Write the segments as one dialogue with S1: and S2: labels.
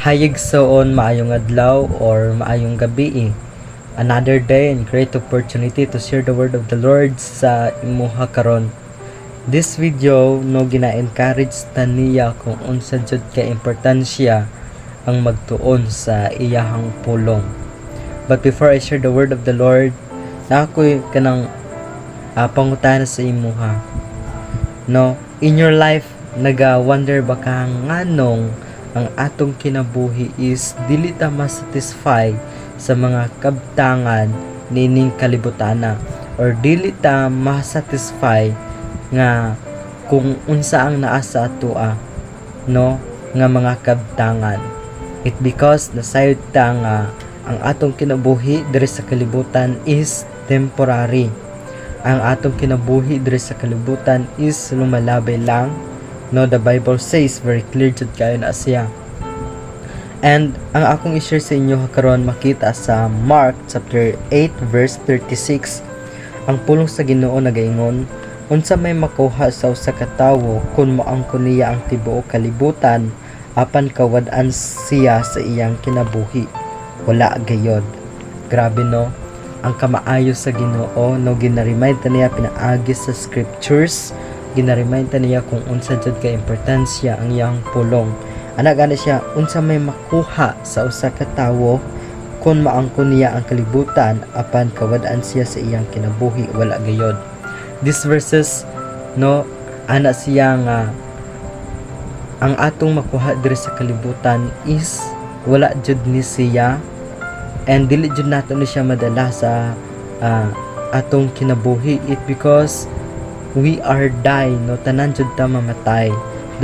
S1: Hayig soon maayong adlaw or maayong gabi. Another day and great opportunity to share the word of the Lord sa imuha karon. This video no gina-encourage taniya kung unsa jud ka importansya ang magtuon sa iyahang pulong. But before I share the word of the Lord, na ako'y kanang pangutana sa imuha. No, in your life naga-wonder ba ka nganong ang atong kinabuhi is dili ta ma-satisfy sa mga kabtangan nining kalibutana, or dili ta ma-satisfy nga kung unsa ang naa sa atoa, no, nga mga kabtangan. It because nasayod ta nga ang atong kinabuhi diri sa kalibutan is temporary. Ang atong kinabuhi diri sa kalibutan is lumalabay lang. No, the Bible says very clear jud kayo na siya. And ang akong i-share sa inyo karon makita sa Mark chapter 8 verse 36. Ang pulong sa Ginoo nagaingon, unsa may makuha sa usa ka tawo kun moangkon niya ang tibuok kalibutan apan kawad-an siya sa iyang kinabuhi, wala gayod. Grabe no, ang kamaayo sa Ginoo no, ginaremind ta niya pinaagi sa scriptures, ginaremind ta niya kung unsa jud ka importansya ang iyang pulong. Ana gani siya, unsa may makuha sa usa ka tawo kun maangkon niya ang kalibutan apan kawad-an siya sa iyang kinabuhi, wala gayod. These verses no, ana siya nga ang atong makuha diri sa kalibutan is wala jud ni siya, and dili jud nato ni siya madala sa atong kinabuhi. It because we are die, no, tanan jud ta mamatay.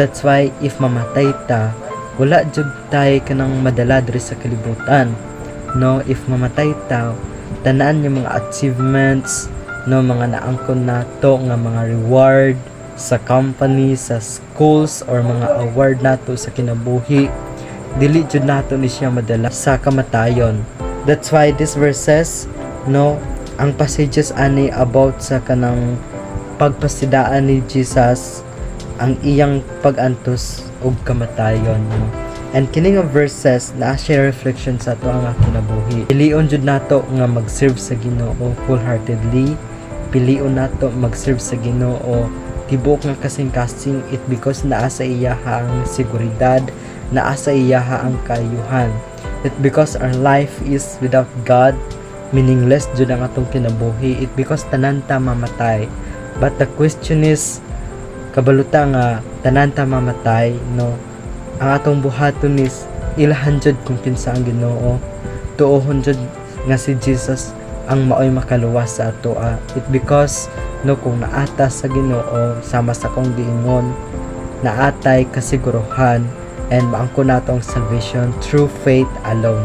S1: That's why if mamatay ta, wala jud tay kanang madala diri sa kalibutan. No, if mamatay ta, tanan yung mga achievements, no, mga naangkon nato nga mga reward sa company, sa schools, or mga award nato sa kinabuhi, dili jud nato ni siya madala sa kamatayon. That's why these verses, no, ang passages ani about sa kanang pagpasidaan ni Jesus, ang iyang pag-antos og kamatayon, no. And kining verses na share reflection sa ato ang kinabuhi. Pilion jud nato nga mag-serve sa Ginoo wholeheartedly. Pilion nato mag-serve sa Ginoo tibuok nga kasing-kasing. It because naa sa iya ang seguridad, naa sa iya ang kaayuhan. It because our life is without God, meaningless jud ang atong kinabuhi. It because tanan ta mamatay. But the question is, kabaluta nga tanan ta mamatay, no, ang atong buhaton is ilahan jud kung kinsa ang Ginoo, tuohon jud nga si Jesus ang maoy makaluwas sa atoa. It because no, kung naata sa Ginoo sama sa kong giingon, naatay kasiguruhan and maangkon nato ang salvation through faith alone.